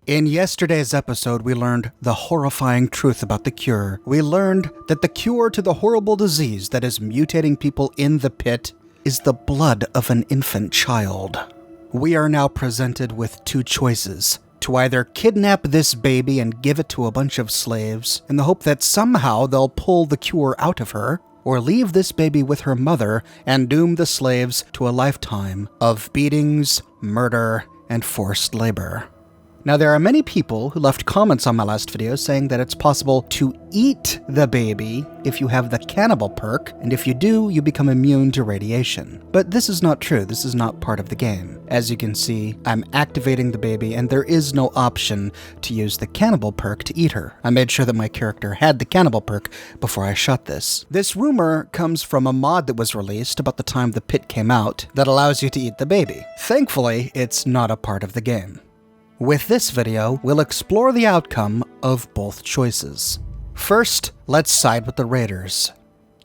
In yesterday's episode, we learned the horrifying truth about the cure. We learned that the cure to the horrible disease that is mutating people in the pit is the blood of an infant child. We are now presented with two choices: to either kidnap this baby and give it to a bunch of slaves in the hope that somehow they'll pull the cure out of her, or leave this baby with her mother and doom the slaves to a lifetime of beatings, murder, and forced labor. Now, there are many people who left comments on my last video saying that it's possible to eat the baby if you have the cannibal perk, and if you do, you become immune to radiation. But this is not true. This is not part of the game. As you can see, I'm activating the baby, and there is no option to use the cannibal perk to eat her. I made sure that my character had the cannibal perk before I shot this. This rumor comes from a mod that was released about the time the pit came out that allows you to eat the baby. Thankfully, it's not a part of the game. With this video, we'll explore the outcome of both choices. First, let's side with the raiders.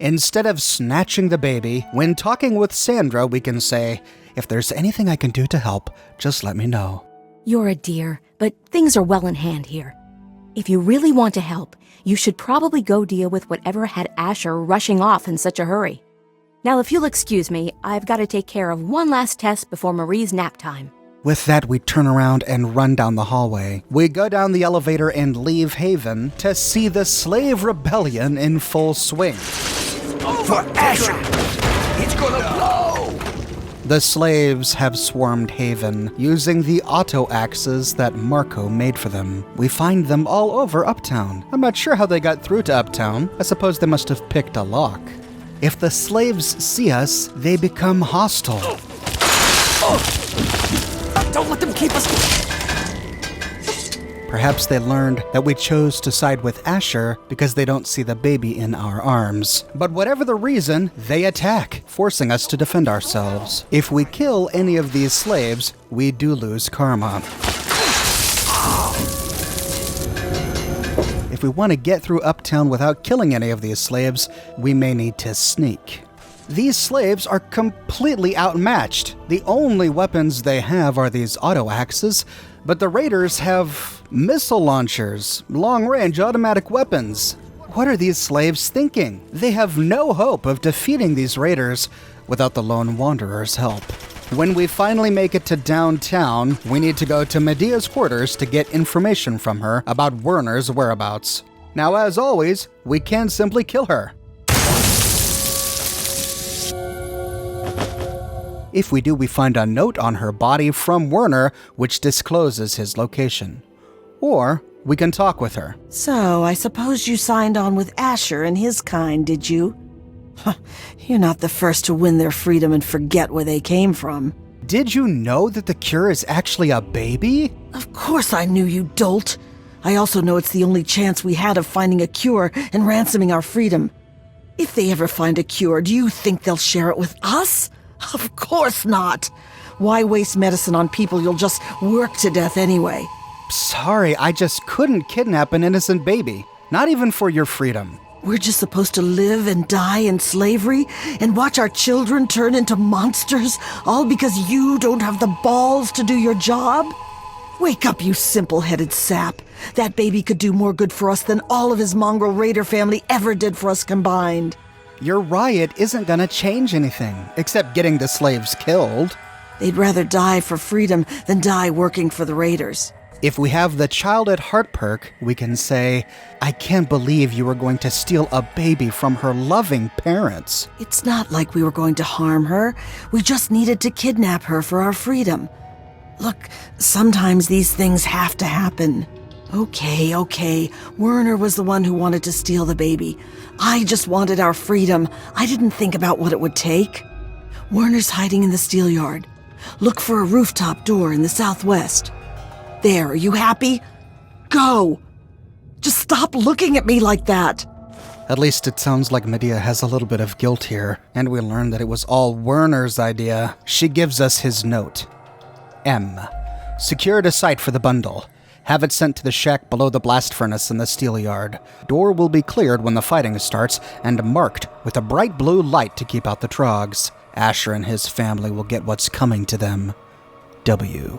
Instead of snatching the baby, when talking with Sandra, we can say, "If there's anything I can do to help, just let me know." You're a dear, but things are well in hand here. If you really want to help, you should probably go deal with whatever had Asher rushing off in such a hurry. Now, if you'll excuse me, I've got to take care of one last test before Marie's nap time. With that, we turn around and run down the hallway. We go down the elevator and leave Haven to see the slave rebellion in full swing. For Asher! It's gonna blow! The slaves have swarmed Haven, using the auto axes that Marco made for them. We find them all over Uptown. I'm not sure how they got through to Uptown. I suppose they must have picked a lock. If the slaves see us, they become hostile. Don't let them keep us... Perhaps they learned that we chose to side with Asher because they don't see the baby in our arms. But whatever the reason, they attack, forcing us to defend ourselves. If we kill any of these slaves, we do lose karma. If we want to get through Uptown without killing any of these slaves, we may need to sneak. These slaves are completely outmatched. The only weapons they have are these auto axes, but the raiders have missile launchers, long-range automatic weapons. What are these slaves thinking? They have no hope of defeating these raiders without the Lone Wanderer's help. When we finally make it to downtown, we need to go to Medea's quarters to get information from her about Wernher's whereabouts. Now, as always, we can simply kill her. If we do, we find a note on her body from Wernher, which discloses his location. Or we can talk with her. So, I suppose you signed on with Asher and his kind, did you? You're not the first to win their freedom and forget where they came from. Did you know that the cure is actually a baby? Of course I knew, you dolt. I also know it's the only chance we had of finding a cure and ransoming our freedom. If they ever find a cure, do you think they'll share it with us? Of course not. Why waste medicine on people you'll just work to death anyway? Sorry, I just couldn't kidnap an innocent baby. Not even for your freedom. We're just supposed to live and die in slavery and watch our children turn into monsters, all because you don't have the balls to do your job? Wake up, you simple-headed sap. That baby could do more good for us than all of his mongrel raider family ever did for us combined. Your riot isn't gonna change anything, except getting the slaves killed. They'd rather die for freedom than die working for the raiders. If we have the Child at Heart perk, we can say, "I can't believe you were going to steal a baby from her loving parents." It's not like we were going to harm her. We just needed to kidnap her for our freedom. Look, sometimes these things have to happen. Okay. Wernher was the one who wanted to steal the baby. I just wanted our freedom. I didn't think about what it would take. Wernher's hiding in the steel yard. Look for a rooftop door in the southwest. There, are you happy? Go! Just stop looking at me like that! At least it sounds like Medea has a little bit of guilt here, and we learn that it was all Wernher's idea. She gives us his note. M. Secured a site for the bundle. Have it sent to the shack below the blast furnace in the steel yard. Door will be cleared when the fighting starts and marked with a bright blue light to keep out the trogs. Asher and his family will get what's coming to them. W.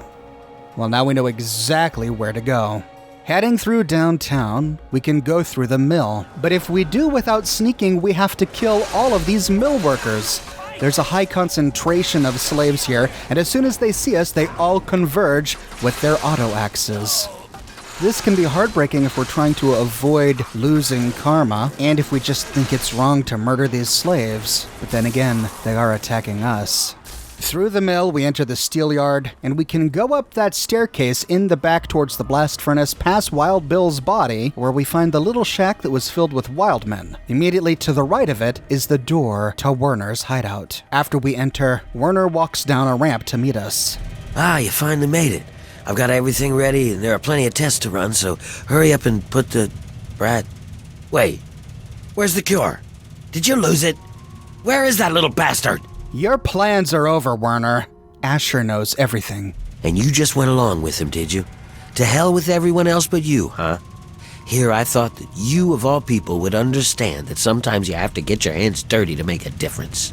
Well, now we know exactly where to go. Heading through downtown, we can go through the mill. But if we do without sneaking, we have to kill all of these mill workers. There's a high concentration of slaves here, and as soon as they see us, they all converge with their auto axes. This can be heartbreaking if we're trying to avoid losing karma, and if we just think it's wrong to murder these slaves. But then again, they are attacking us. Through the mill, we enter the steel yard, and we can go up that staircase in the back towards the blast furnace, past Wild Bill's body, where we find the little shack that was filled with wild men. Immediately to the right of it is the door to Wernher's hideout. After we enter, Wernher walks down a ramp to meet us. Ah, you finally made it. I've got everything ready, and there are plenty of tests to run, so hurry up and put the... Wait, where's the cure? Did you lose it? Where is that little bastard? Your plans are over, Wernher. Asher knows everything. And you just went along with him, did you? To hell with everyone else but you, huh? Here, I thought that you, of all people, would understand that sometimes you have to get your hands dirty to make a difference.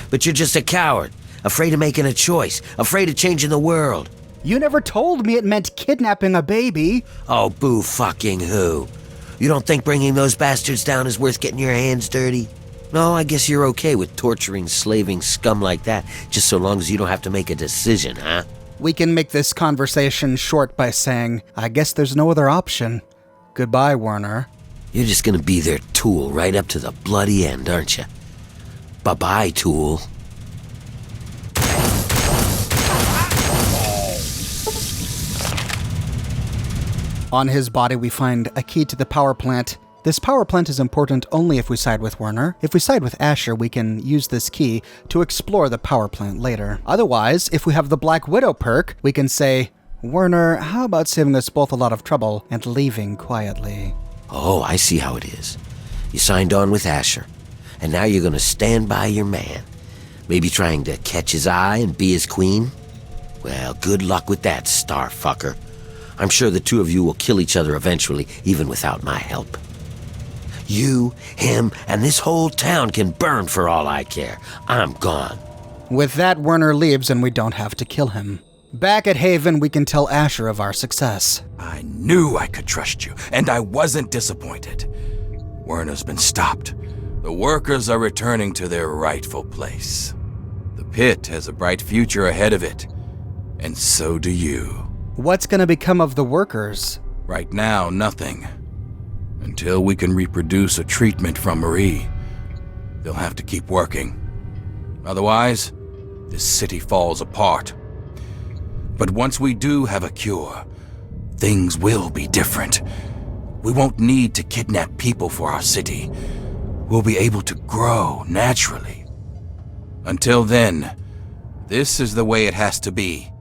But you're just a coward, afraid of making a choice, afraid of changing the world. You never told me it meant kidnapping a baby. Oh, boo fucking who? You don't think bringing those bastards down is worth getting your hands dirty? No, I guess you're okay with torturing, slaving scum like that, just so long as you don't have to make a decision, huh? We can make this conversation short by saying, I guess there's no other option. Goodbye, Wernher. You're just gonna be their tool right up to the bloody end, aren't you? Bye-bye, tool. On his body, we find a key to the power plant. This power plant is important only if we side with Wernher. If we side with Asher, we can use this key to explore the power plant later. Otherwise, if we have the Black Widow perk, we can say, Wernher, how about saving us both a lot of trouble and leaving quietly? Oh, I see how it is. You signed on with Asher, and now you're gonna stand by your man. Maybe trying to catch his eye and be his queen? Well, good luck with that, starfucker. I'm sure the two of you will kill each other eventually, even without my help. You, him, and this whole town can burn for all I care. I'm gone. With that, Wernher leaves and we don't have to kill him. Back at Haven, we can tell Asher of our success. I knew I could trust you, and I wasn't disappointed. Wernher's been stopped. The workers are returning to their rightful place. The pit has a bright future ahead of it, and so do you. What's gonna become of the workers? Right now, nothing. Until we can reproduce a treatment from Marie, they'll have to keep working. Otherwise, this city falls apart. But once we do have a cure, things will be different. We won't need to kidnap people for our city. We'll be able to grow naturally. Until then, this is the way it has to be.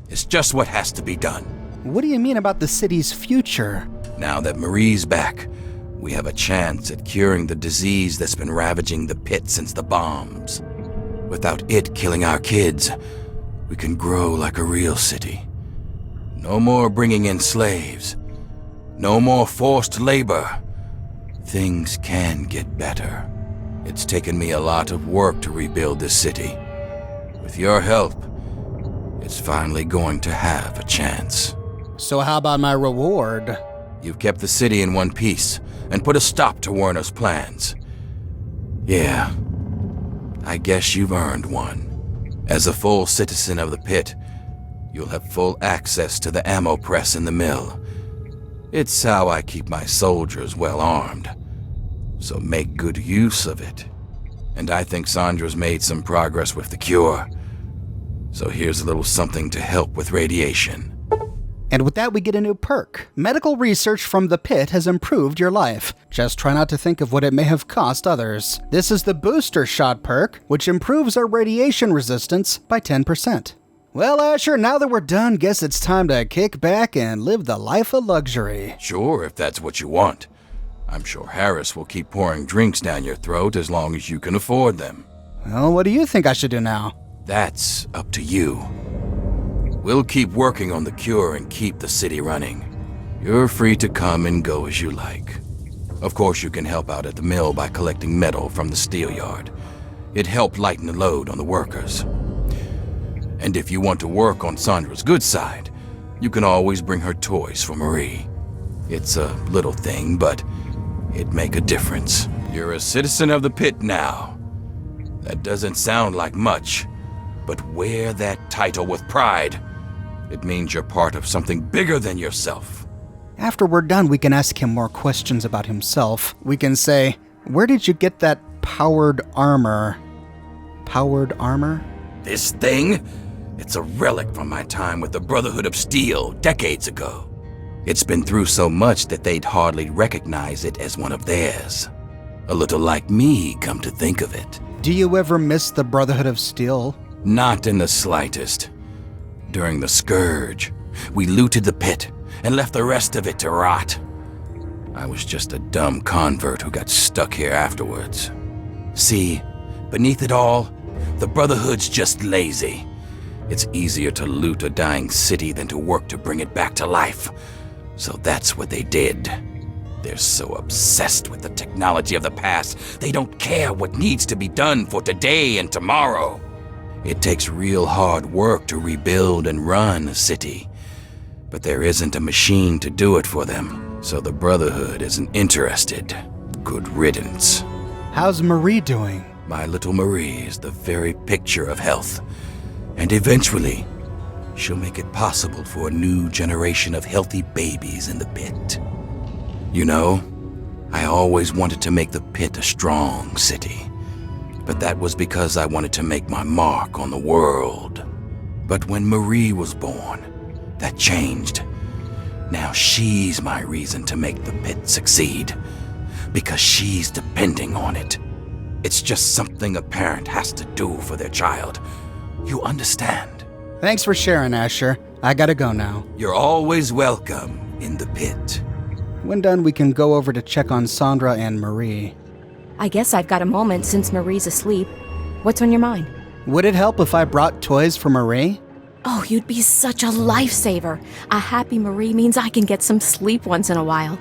It's just what has to be done. What do you mean about the city's future? Now that Marie's back, we have a chance at curing the disease that's been ravaging the pit since the bombs. Without it killing our kids, we can grow like a real city. No more bringing in slaves. No more forced labor. Things can get better. It's taken me a lot of work to rebuild this city. With your help, it's finally going to have a chance. So how about my reward? You've kept the city in one piece and put a stop to Wernher's plans. Yeah, I guess you've earned one. As a full citizen of the pit, you'll have full access to the ammo press in the mill. It's how I keep my soldiers well armed. So make good use of it. And I think Sandra's made some progress with the cure. So here's a little something to help with radiation. And with that, we get a new perk. Medical research from the pit has improved your life. Just try not to think of what it may have cost others. This is the booster shot perk, which improves our radiation resistance by 10%. Well, Asher, now that we're done, guess it's time to kick back and live the life of luxury. Sure, if that's what you want. I'm sure Harris will keep pouring drinks down your throat as long as you can afford them. Well, what do you think I should do now? That's up to you. We'll keep working on the cure and keep the city running. You're free to come and go as you like. Of course, you can help out at the mill by collecting metal from the steel yard. It helped lighten the load on the workers. And if you want to work on Sandra's good side, you can always bring her toys for Marie. It's a little thing, but it'd make a difference. You're a citizen of the Pit now. That doesn't sound like much, but wear that title with pride. It means you're part of something bigger than yourself. After we're done, we can ask him more questions about himself. We can say, where did you get that powered armor? Powered armor? This thing? It's a relic from my time with the Brotherhood of Steel decades ago. It's been through so much that they'd hardly recognize it as one of theirs. A little like me, come to think of it. Do you ever miss the Brotherhood of Steel? Not in the slightest. During the Scourge, we looted the Pit and left the rest of it to rot. I was just a dumb convert who got stuck here afterwards. See, beneath it all, the Brotherhood's just lazy. It's easier to loot a dying city than to work to bring it back to life. So that's what they did. They're so obsessed with the technology of the past, they don't care what needs to be done for today and tomorrow. It takes real hard work to rebuild and run a city. But there isn't a machine to do it for them, so the Brotherhood isn't interested. Good riddance. How's Marie doing? My little Marie is the very picture of health. And eventually, she'll make it possible for a new generation of healthy babies in the Pit. You know, I always wanted to make the Pit a strong city. But that was because I wanted to make my mark on the world. But when Marie was born, that changed. Now she's my reason to make the Pit succeed. Because she's depending on it. It's just something a parent has to do for their child. You understand? Thanks for sharing, Asher. I gotta go now. You're always welcome in the Pit. When done, we can go over to check on Sandra and Marie. I guess I've got a moment since Marie's asleep. What's on your mind? Would it help if I brought toys for Marie? Oh, you'd be such a lifesaver. A happy Marie means I can get some sleep once in a while.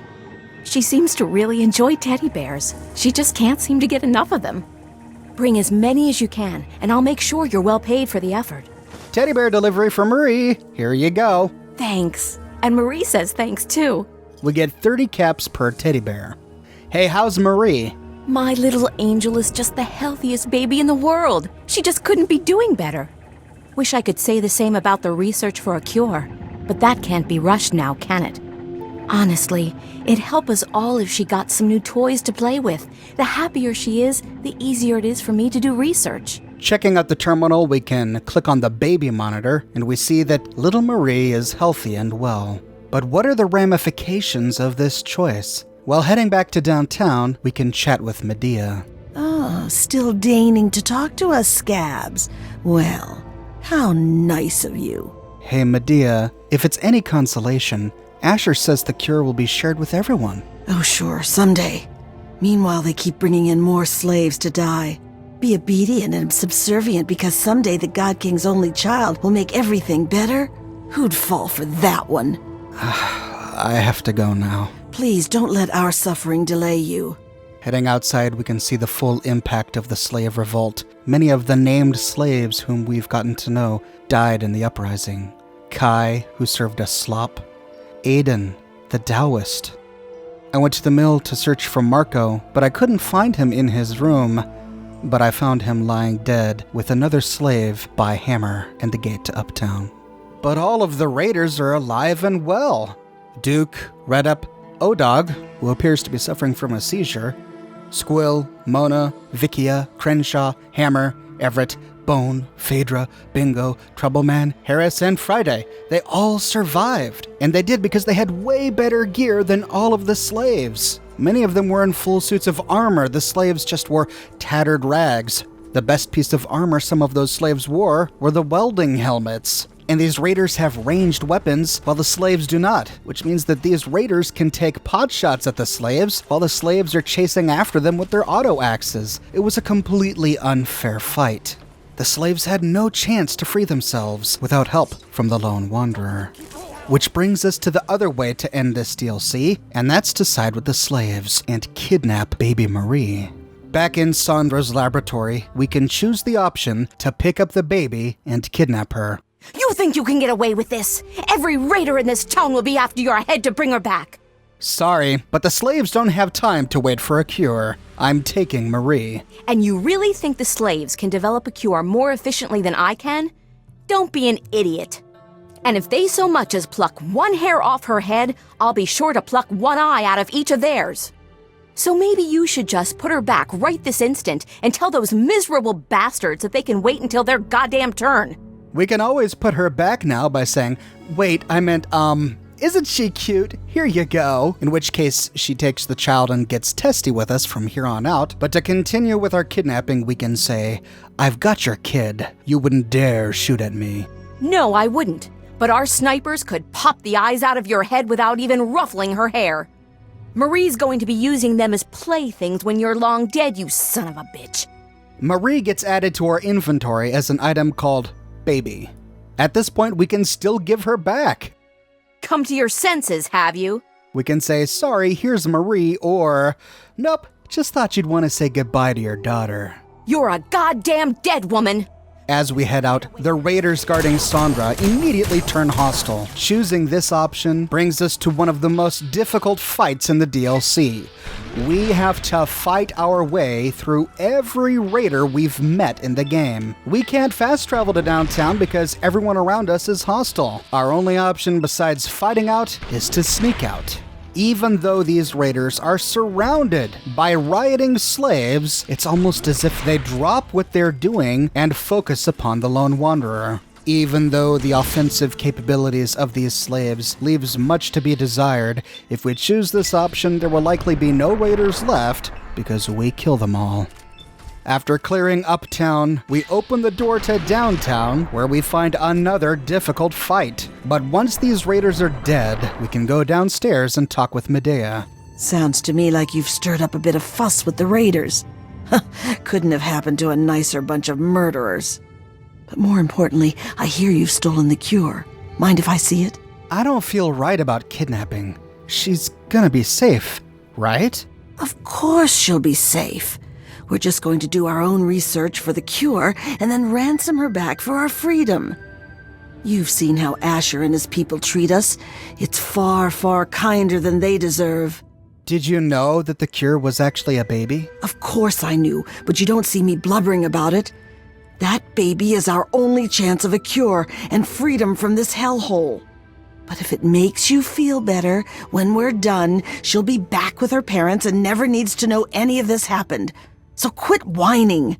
She seems to really enjoy teddy bears. She just can't seem to get enough of them. Bring as many as you can, and I'll make sure you're well paid for the effort. Teddy bear delivery for Marie. Here you go. Thanks. And Marie says thanks too. We get 30 caps per teddy bear. Hey, how's Marie? My little angel is just the healthiest baby in the world. She just couldn't be doing better. Wish I could say the same about the research for a cure, but that can't be rushed now, can it? Honestly, it'd help us all if she got some new toys to play with. The happier she is, the easier it is for me to do research. Checking out the terminal, we can click on the baby monitor, and we see that little Marie is healthy and well. But what are the ramifications of this choice? While heading back to downtown, we can chat with Medea. Oh, still deigning to talk to us, Scabs. Well, how nice of you. Hey, Medea, if it's any consolation, Asher says the cure will be shared with everyone. Oh, sure, someday. Meanwhile, they keep bringing in more slaves to die. Be obedient and subservient because someday the God King's only child will make everything better? Who'd fall for that one? I have to go now. Please don't let our suffering delay you. Heading outside, we can see the full impact of the slave revolt. Many of the named slaves whom we've gotten to know died in the uprising. Kai, who served as slop. Aiden, the Taoist. I went to the mill to search for Marco, but I couldn't find him in his room. But I found him lying dead with another slave by Hammer and the gate to Uptown. But all of the raiders are alive and well. Duke, Redup, Odog, who appears to be suffering from a seizure, Squill, Mona, Vikia, Crenshaw, Hammer, Everett, Bone, Phaedra, Bingo, Troubleman, Harris, and Friday. They all survived, and they did because they had way better gear than all of the slaves. Many of them were in full suits of armor. The slaves just wore tattered rags. The best piece of armor some of those slaves wore were the welding helmets. And these raiders have ranged weapons while the slaves do not, which means that these raiders can take pot shots at the slaves while the slaves are chasing after them with their auto axes. It was a completely unfair fight. The slaves had no chance to free themselves without help from the lone wanderer. Which brings us to the other way to end this DLC, and that's to side with the slaves and kidnap baby Marie. Back in Sandra's laboratory, we can choose the option to pick up the baby and kidnap her. You think you can get away with this? Every raider in this town will be after your head to bring her back. Sorry, but the slaves don't have time to wait for a cure. I'm taking Marie. And you really think the slaves can develop a cure more efficiently than I can? Don't be an idiot. And if they so much as pluck one hair off her head, I'll be sure to pluck one eye out of each of theirs. So maybe you should just put her back right this instant and tell those miserable bastards that they can wait until their goddamn turn. We can always put her back now by saying, wait, I meant, isn't she cute? Here you go. In which case, she takes the child and gets testy with us from here on out. But to continue with our kidnapping, we can say, I've got your kid. You wouldn't dare shoot at me. No, I wouldn't. But our snipers could pop the eyes out of your head without even ruffling her hair. Marie's going to be using them as playthings when you're long dead, you son of a bitch. Marie gets added to our inventory as an item called Baby. At this point, we can still give her back. Come to your senses, have you? We can say, sorry, here's Marie, or, nope, just thought you'd want to say goodbye to your daughter. You're a goddamn dead woman. As we head out, the raiders guarding Sandra immediately turn hostile. Choosing this option brings us to one of the most difficult fights in the DLC. We have to fight our way through every raider we've met in the game. We can't fast travel to downtown because everyone around us is hostile. Our only option besides fighting out is to sneak out. Even though these raiders are surrounded by rioting slaves, it's almost as if they drop what they're doing and focus upon the lone wanderer. Even though the offensive capabilities of these slaves leaves much to be desired, if we choose this option, there will likely be no raiders left because we kill them all. After clearing uptown, we open the door to downtown, where we find another difficult fight. But once these raiders are dead, we can go downstairs and talk with Medea. Sounds to me like you've stirred up a bit of fuss with the raiders. Couldn't have happened to a nicer bunch of murderers. But more importantly, I hear you've stolen the cure. Mind if I see it? I don't feel right about kidnapping. She's gonna be safe, right? Of course she'll be safe. We're just going to do our own research for the cure and then ransom her back for our freedom. You've seen how Asher and his people treat us. It's far, far kinder than they deserve. Did you know that the cure was actually a baby? Of course I knew, but you don't see me blubbering about it. That baby is our only chance of a cure and freedom from this hellhole. But if it makes you feel better, when we're done, she'll be back with her parents and never needs to know any of this happened. So quit whining.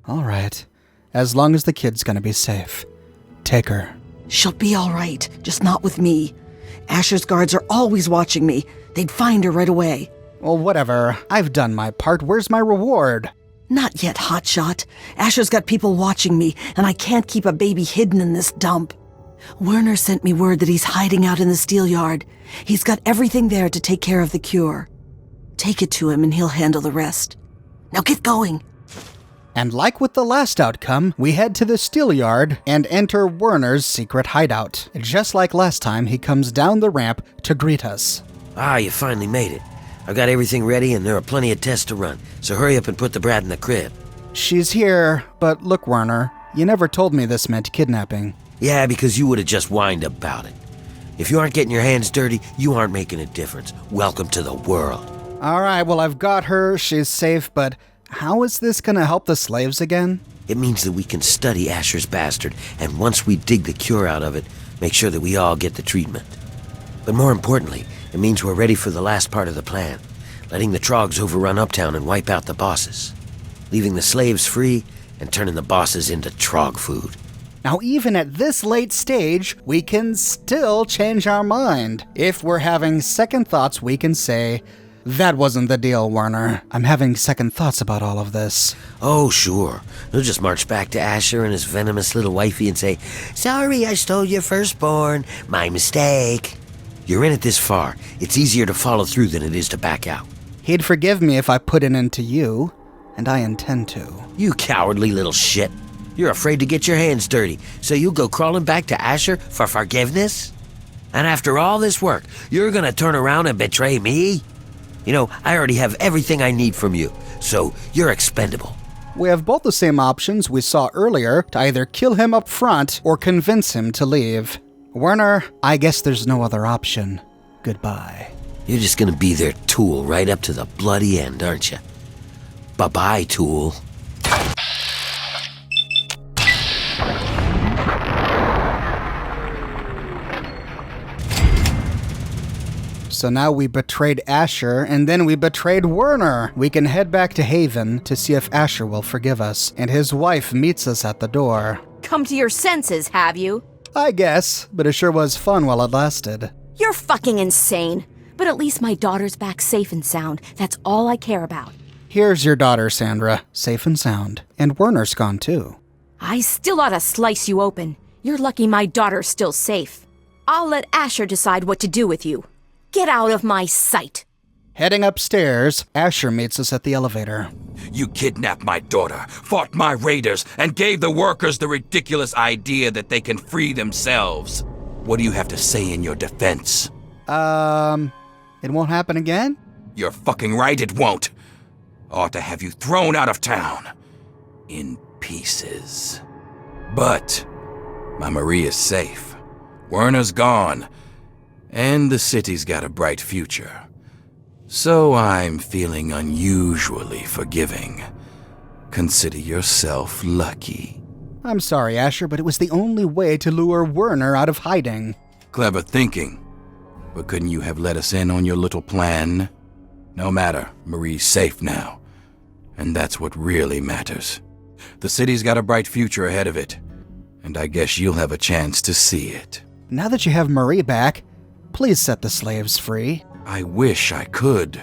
All right. As long as the kid's gonna be safe. Take her. She'll be all right, just not with me. Asher's guards are always watching me. They'd find her right away. Well, whatever. I've done my part. Where's my reward? Not yet, hotshot. Asher's got people watching me, and I can't keep a baby hidden in this dump. Wernher sent me word that he's hiding out in the steel yard. He's got everything there to take care of the cure. Take it to him and he'll handle the rest. Now get going. And like with the last outcome, we head to the steel yard and enter Wernher's secret hideout. Just like last time, he comes down the ramp to greet us. Ah, you finally made it. I've got everything ready and there are plenty of tests to run, so hurry up and put the brat in the crib. She's here, but look, Wernher, you never told me this meant kidnapping. Yeah, because you would have just whined about it. If you aren't getting your hands dirty, you aren't making a difference. Welcome to the world. All right, well, I've got her, she's safe, but how is this gonna help the slaves again? It means that we can study Asher's bastard, and once we dig the cure out of it, make sure that we all get the treatment. But more importantly, it means we're ready for the last part of the plan, letting the Trogs overrun Uptown and wipe out the bosses, leaving the slaves free and turning the bosses into Trog food. Now, even at this late stage, we can still change our mind. If we're having second thoughts, we can say, that wasn't the deal, Wernher. I'm having second thoughts about all of this. Oh, sure. We'll just march back to Asher and his venomous little wifey and say, sorry, I stole your firstborn. My mistake. You're in it this far. It's easier to follow through than it is to back out. He'd forgive me if I put it into you, and I intend to. You cowardly little shit. You're afraid to get your hands dirty, so you'll go crawling back to Asher for forgiveness? And after all this work, you're gonna turn around and betray me? You know, I already have everything I need from you, so you're expendable. We have both the same options we saw earlier to either kill him up front or convince him to leave. Wernher, I guess there's no other option. Goodbye. You're just gonna be their tool right up to the bloody end, aren't you? Bye-bye, tool. So now we betrayed Asher, and then we betrayed Wernher. We can head back to Haven to see if Asher will forgive us, and his wife meets us at the door. Come to your senses, have you? I guess, but it sure was fun while it lasted. You're fucking insane. But at least my daughter's back safe and sound. That's all I care about. Here's your daughter, Sandra, safe and sound. And Werner's gone too. I still ought to slice you open. You're lucky my daughter's still safe. I'll let Asher decide what to do with you. Get out of my sight. Heading upstairs, Asher meets us at the elevator. You kidnapped my daughter, fought my raiders, and gave the workers the ridiculous idea that they can free themselves. What do you have to say in your defense? It won't happen again? You're fucking right, it won't. Ought to have you thrown out of town. In pieces. But my Marie is safe. Wernher's gone. And the city's got a bright future. So I'm feeling unusually forgiving. Consider yourself lucky. I'm sorry, Asher, but it was the only way to lure Wernher out of hiding. Clever thinking. But couldn't you have let us in on your little plan? No matter, Marie's safe now. And that's what really matters. The city's got a bright future ahead of it. And I guess you'll have a chance to see it. Now that you have Marie back, please set the slaves free. I wish I could.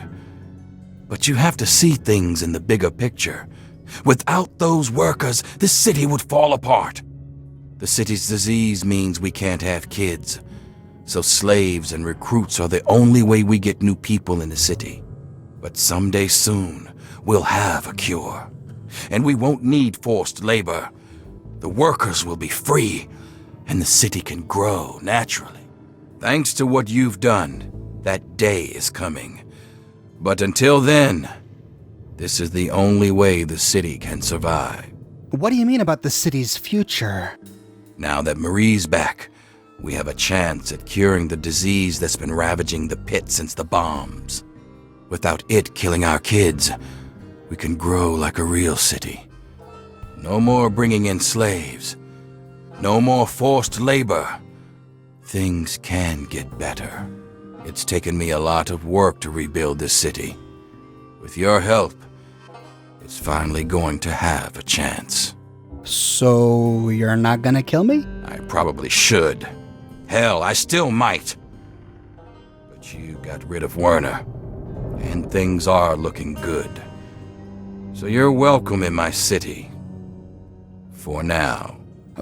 But you have to see things in the bigger picture. Without those workers, this city would fall apart. The city's disease means we can't have kids. So slaves and recruits are the only way we get new people in the city. But someday soon, we'll have a cure. And we won't need forced labor. The workers will be free, and the city can grow naturally. Thanks to what you've done, that day is coming. But until then, this is the only way the city can survive. What do you mean about the city's future? Now that Marie's back, we have a chance at curing the disease that's been ravaging the Pitt since the bombs. Without it killing our kids, we can grow like a real city. No more bringing in slaves. No more forced labor. Things can get better. It's taken me a lot of work to rebuild this city. With your help, it's finally going to have a chance. So you're not gonna kill me? I probably should. Hell, I still might. But you got rid of Wernher, and things are looking good. So you're welcome in my city. For now.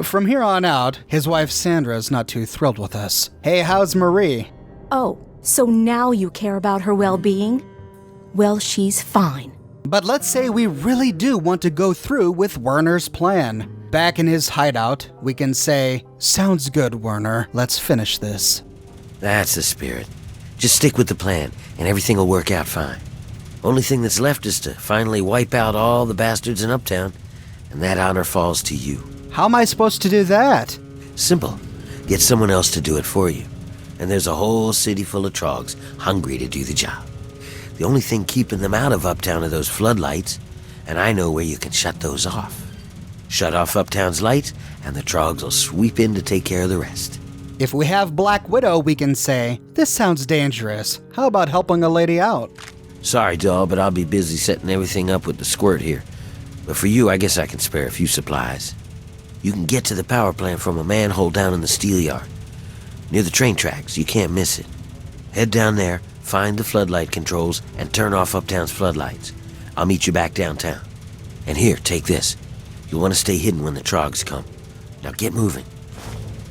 From here on out, his wife Sandra's not too thrilled with us. Hey, how's Marie? Oh, so now you care about her well-being? Well, she's fine. But let's say we really do want to go through with Wernher's plan. Back in his hideout, we can say, "Sounds good, Wernher. Let's finish this." That's the spirit. Just stick with the plan, and everything will work out fine. Only thing that's left is to finally wipe out all the bastards in Uptown, and that honor falls to you. How am I supposed to do that? Simple. Get someone else to do it for you. And there's a whole city full of trogs hungry to do the job. The only thing keeping them out of Uptown are those floodlights, and I know where you can shut those off. Shut off Uptown's lights, and the trogs will sweep in to take care of the rest. If we have Black Widow, we can say, "This sounds dangerous. How about helping a lady out?" Sorry, doll, but I'll be busy setting everything up with the squirt here. But for you, I guess I can spare a few supplies. You can get to the power plant from a manhole down in the steel yard. Near the train tracks, you can't miss it. Head down there, find the floodlight controls, and turn off Uptown's floodlights. I'll meet you back downtown. And here, take this. You'll want to stay hidden when the trogs come. Now get moving.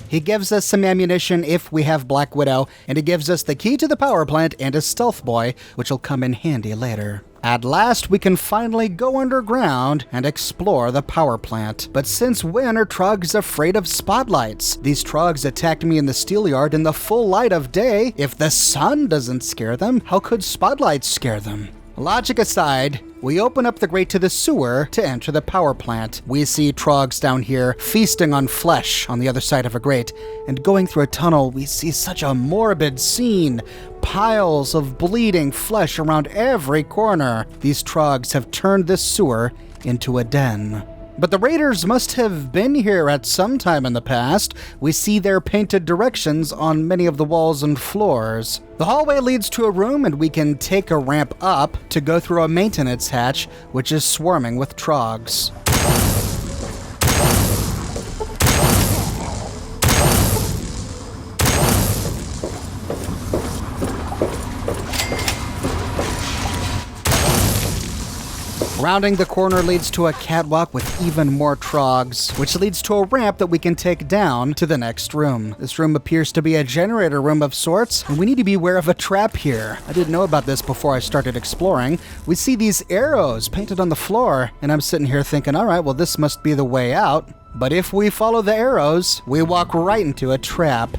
He gives us some ammunition if we have Black Widow, and he gives us the key to the power plant and a stealth boy, which will come in handy later. At last, we can finally go underground and explore the power plant. But since when are Trogs afraid of spotlights? These Trogs attacked me in the steelyard in the full light of day. If the sun doesn't scare them, how could spotlights scare them? Logic aside, we open up the grate to the sewer to enter the power plant. We see Trogs down here feasting on flesh on the other side of a grate, and going through a tunnel, we see such a morbid scene. Piles of bleeding flesh around every corner. These Trogs have turned this sewer into a den. But the raiders must have been here at some time in the past. We see their painted directions on many of the walls and floors. The hallway leads to a room, and we can take a ramp up to go through a maintenance hatch, which is swarming with Trogs. Rounding the corner leads to a catwalk with even more Trogs, which leads to a ramp that we can take down to the next room. This room appears to be a generator room of sorts, and we need to be aware of a trap here. I didn't know about this before I started exploring. We see these arrows painted on the floor, and I'm sitting here thinking, all right, well, this must be the way out. But if we follow the arrows, we walk right into a trap.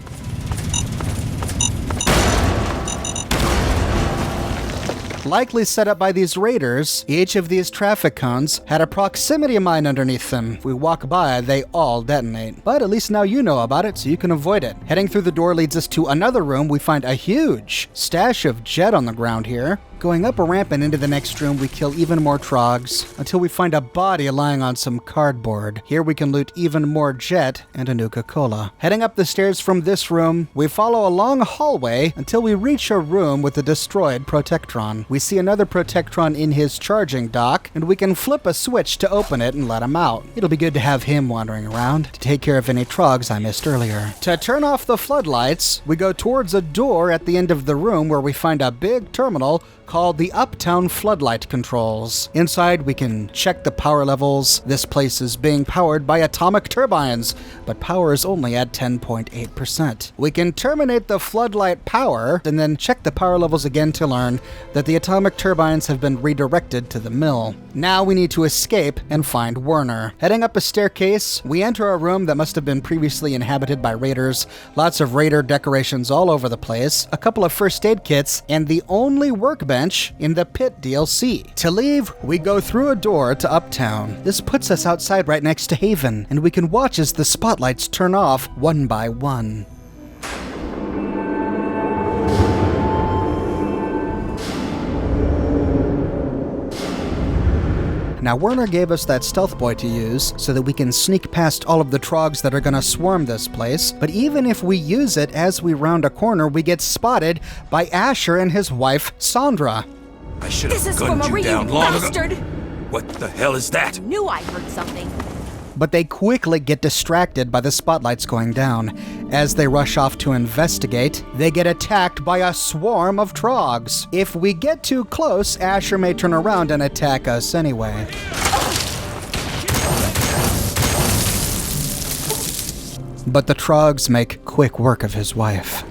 Likely set up by these raiders, each of these traffic cones had a proximity mine underneath them. If we walk by, they all detonate. But at least now you know about it, so you can avoid it. Heading through the door leads us to another room. We find a huge stash of jet on the ground here. Going up a ramp and into the next room, we kill even more Trogs until we find a body lying on some cardboard. Here we can loot even more jet and a Nuka-Cola. Heading up the stairs from this room, we follow a long hallway until we reach a room with a destroyed Protectron. We see another Protectron in his charging dock, and we can flip a switch to open it and let him out. It'll be good to have him wandering around to take care of any Trogs I missed earlier. To turn off the floodlights, we go towards a door at the end of the room where we find a big terminal called the Uptown Floodlight Controls. Inside, we can check the power levels. This place is being powered by atomic turbines, but power is only at 10.8%. We can terminate the floodlight power and then check the power levels again to learn that the atomic turbines have been redirected to the mill. Now we need to escape and find Wernher. Heading up a staircase, we enter a room that must have been previously inhabited by raiders. Lots of raider decorations all over the place, a couple of first aid kits, and the only workbench in the Pitt DLC. To leave, we go through a door to Uptown. This puts us outside right next to Haven, and we can watch as the spotlights turn off one by one. Now, Wernher gave us that stealth boy to use so that we can sneak past all of the Trogs that are gonna swarm this place. But even if we use it as we round a corner, we get spotted by Asher and his wife, Sandra. I should This have is for gunned you Marie, down you long bastard! ago. What the hell is that? Knew I heard something. But they quickly get distracted by the spotlights going down. As they rush off to investigate, they get attacked by a swarm of Trogs. If we get too close, Asher may turn around and attack us anyway. But the Trogs make quick work of his wife.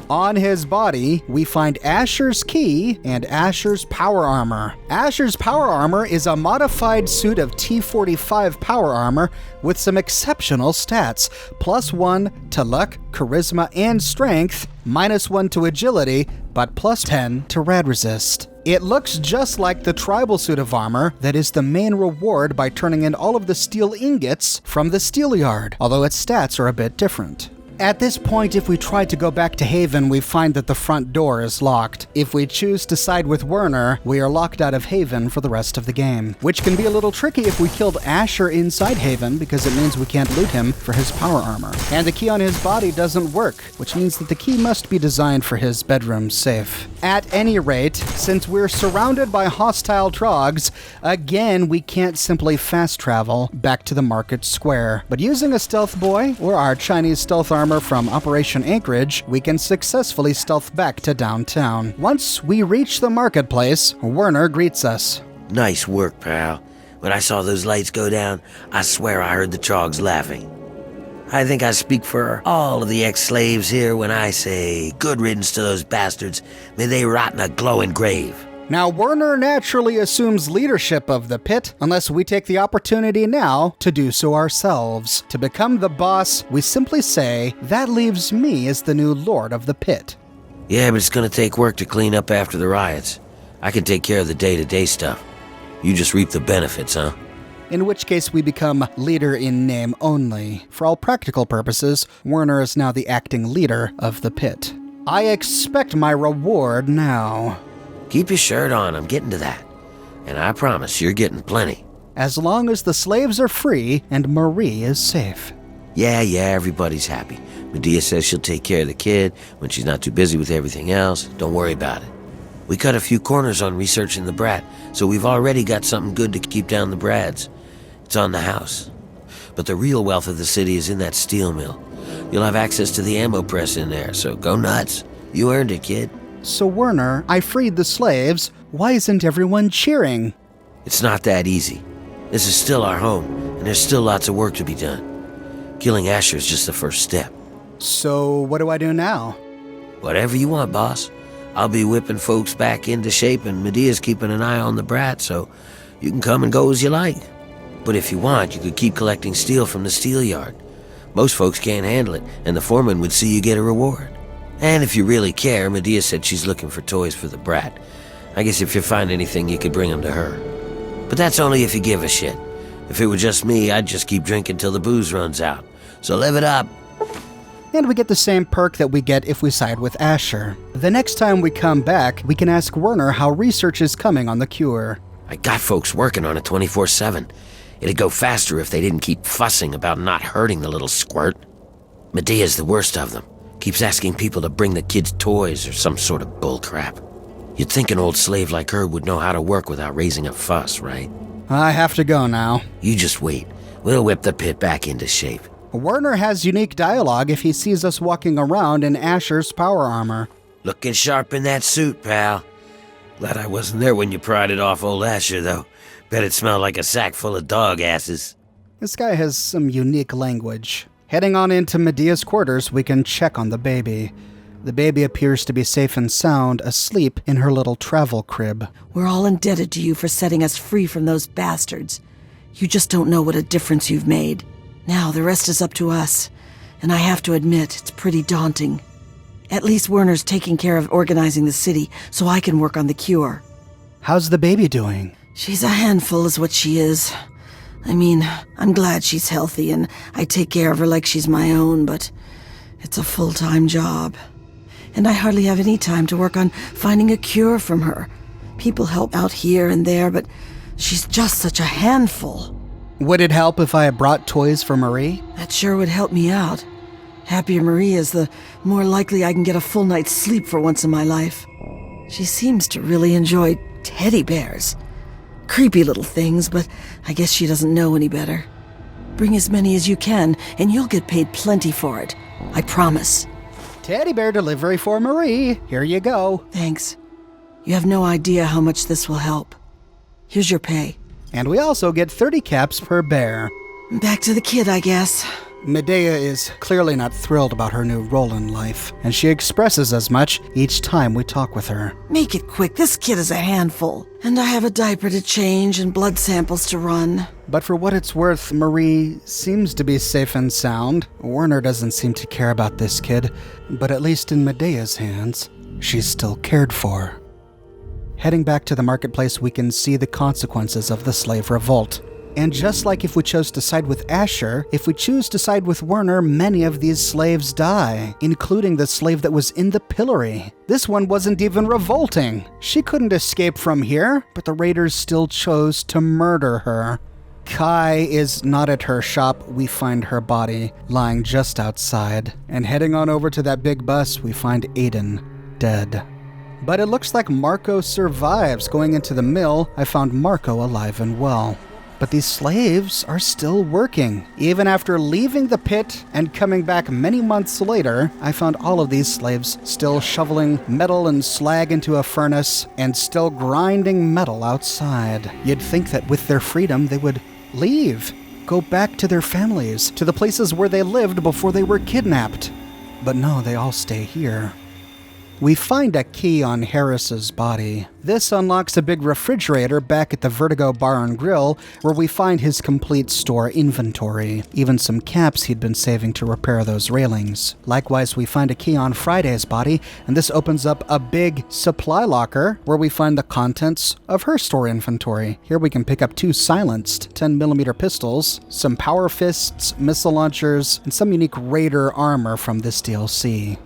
On his body, we find Asher's key and Asher's power armor. Asher's power armor is a modified suit of T-45 power armor with some exceptional stats. +1 to luck, charisma, and strength, -1 to agility, but +10 to rad resist. It looks just like the tribal suit of armor that is the main reward by turning in all of the steel ingots from the steelyard, although its stats are a bit different. At this point, if we try to go back to Haven, we find that the front door is locked. If we choose to side with Wernher, we are locked out of Haven for the rest of the game, which can be a little tricky if we killed Asher inside Haven, because it means we can't loot him for his power armor. And the key on his body doesn't work, which means that the key must be designed for his bedroom safe. At any rate, since we're surrounded by hostile Trogs, again, we can't simply fast travel back to the market square. But using a stealth boy, or our Chinese stealth armor from Operation Anchorage, we can successfully stealth back to downtown. Once we reach the marketplace, Wernher greets us. Nice work, pal. When I saw those lights go down, I swear I heard the Trogs laughing. I think I speak for all of the ex-slaves here when I say good riddance to those bastards. May they rot in a glowing grave. Now, Wernher naturally assumes leadership of the Pit unless we take the opportunity now to do so ourselves. To become the boss, we simply say, that leaves me as the new lord of the Pit. Yeah, but it's gonna take work to clean up after the riots. I can take care of the day-to-day stuff. You just reap the benefits, huh? In which case we become leader in name only. For all practical purposes, Wernher is now the acting leader of the Pit. I expect my reward now. Keep your shirt on, I'm getting to that. And I promise you're getting plenty. As long as the slaves are free and Marie is safe. Yeah, everybody's happy. Medea says she'll take care of the kid when she's not too busy with everything else. Don't worry about it. We cut a few corners on researching the brat, so we've already got something good to keep down the brads. It's on the house. But the real wealth of the city is in that steel mill. You'll have access to the ammo press in there, so go nuts. You earned it, kid. So Wernher, I freed the slaves. Why isn't everyone cheering? It's not that easy. This is still our home, and there's still lots of work to be done. Killing Asher is just the first step. So what do I do now? Whatever you want, boss. I'll be whipping folks back into shape, and Medea's keeping an eye on the brat, so you can come and go as you like. But if you want, you could keep collecting steel from the steel yard. Most folks can't handle it, and the foreman would see you get a reward. And if you really care, Medea said she's looking for toys for the brat. I guess if you find anything, you could bring them to her. But that's only if you give a shit. If it were just me, I'd just keep drinking till the booze runs out. So live it up. And we get the same perk that we get if we side with Asher. The next time we come back, we can ask Wernher how research is coming on the cure. I got folks working on it 24/7. It'd go faster if they didn't keep fussing about not hurting the little squirt. Medea's the worst of them. Keeps asking people to bring the kids toys or some sort of bullcrap. You'd think an old slave like her would know how to work without raising a fuss, right? I have to go now. You just wait. We'll whip the Pit back into shape. Wernher has unique dialogue if he sees us walking around in Asher's power armor. Looking sharp in that suit, pal. Glad I wasn't there when you pried it off old Asher, though. Bet it smelled like a sack full of dog asses. This guy has some unique language. Heading on into Medea's quarters, we can check on the baby. The baby appears to be safe and sound, asleep in her little travel crib. We're all indebted to you for setting us free from those bastards. You just don't know what a difference you've made. Now the rest is up to us. And I have to admit, it's pretty daunting. At least Wernher's taking care of organizing the city, so I can work on the cure. How's the baby doing? She's a handful is what she is. I mean, I'm glad she's healthy and I take care of her like she's my own, but it's a full-time job. And I hardly have any time to work on finding a cure from her. People help out here and there, but she's just such a handful. Would it help if I brought toys for Marie? That sure would help me out. Happier Marie is, the more likely I can get a full night's sleep for once in my life. She seems to really enjoy teddy bears. Creepy little things, but I guess she doesn't know any better. Bring as many as you can, and you'll get paid plenty for it. I promise. Teddy bear delivery for Marie. Here you go. Thanks. You have no idea how much this will help. Here's your pay. And we also get 30 caps per bear. Back to the kid, I guess. Medea is clearly not thrilled about her new role in life, and she expresses as much each time we talk with her. Make it quick, this kid is a handful. And I have a diaper to change and blood samples to run. But for what it's worth, Marie seems to be safe and sound. Wernher doesn't seem to care about this kid, but at least in Medea's hands, she's still cared for. Heading back to the marketplace, we can see the consequences of the slave revolt. And just like if we chose to side with Asher, if we choose to side with Wernher, many of these slaves die, including the slave that was in the pillory. This one wasn't even revolting. She couldn't escape from here, but the raiders still chose to murder her. Kai is not at her shop. We find her body lying just outside. And heading on over to that big bus, we find Aiden dead. But it looks like Marco survives. Going into the mill, I found Marco alive and well. But these slaves are still working. Even after leaving the pit and coming back many months later, I found all of these slaves still shoveling metal and slag into a furnace and still grinding metal outside. You'd think that with their freedom, they would leave. go back to their families, to the places where they lived before they were kidnapped. But no, they all stay here. We find a key on Harris's body. This unlocks a big refrigerator back at the Vertigo Bar and Grill, where we find his complete store inventory, even some caps he'd been saving to repair those railings. Likewise, we find a key on Friday's body, and this opens up a big supply locker, where we find the contents of her store inventory. Here we can pick up 2 silenced 10mm pistols, some power fists, missile launchers, and some unique Raider armor from this DLC.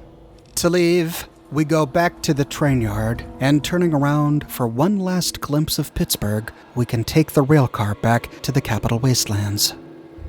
To leave, we go back to the train yard, and turning around for one last glimpse of Pittsburgh, we can take the railcar back to the Capital Wastelands.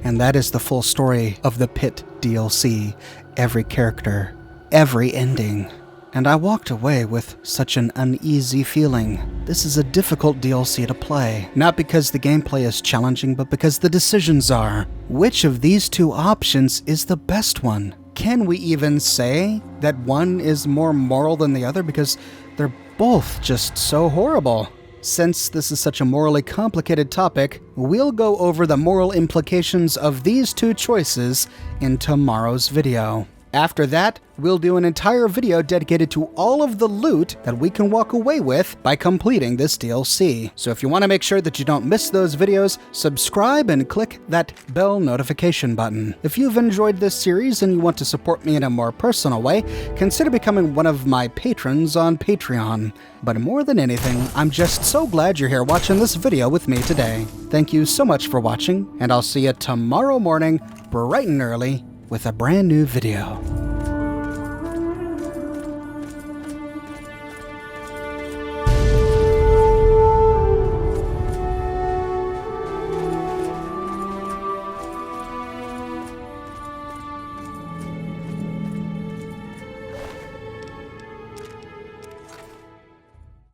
And that is the full story of the Pitt DLC. Every character, every ending. And I walked away with such an uneasy feeling. This is a difficult DLC to play, not because the gameplay is challenging, but because the decisions are. Which of these 2 options is the best one? Can we even say that one is more moral than the other? Because they're both just so horrible. Since this is such a morally complicated topic, we'll go over the moral implications of these 2 choices in tomorrow's video. After that, we'll do an entire video dedicated to all of the loot that we can walk away with by completing this DLC. So if you want to make sure that you don't miss those videos, subscribe and click that bell notification button. If you've enjoyed this series and you want to support me in a more personal way, consider becoming one of my patrons on Patreon. But more than anything, I'm just so glad you're here watching this video with me today. Thank you so much for watching, and I'll see you tomorrow morning, bright and early, with a brand new video.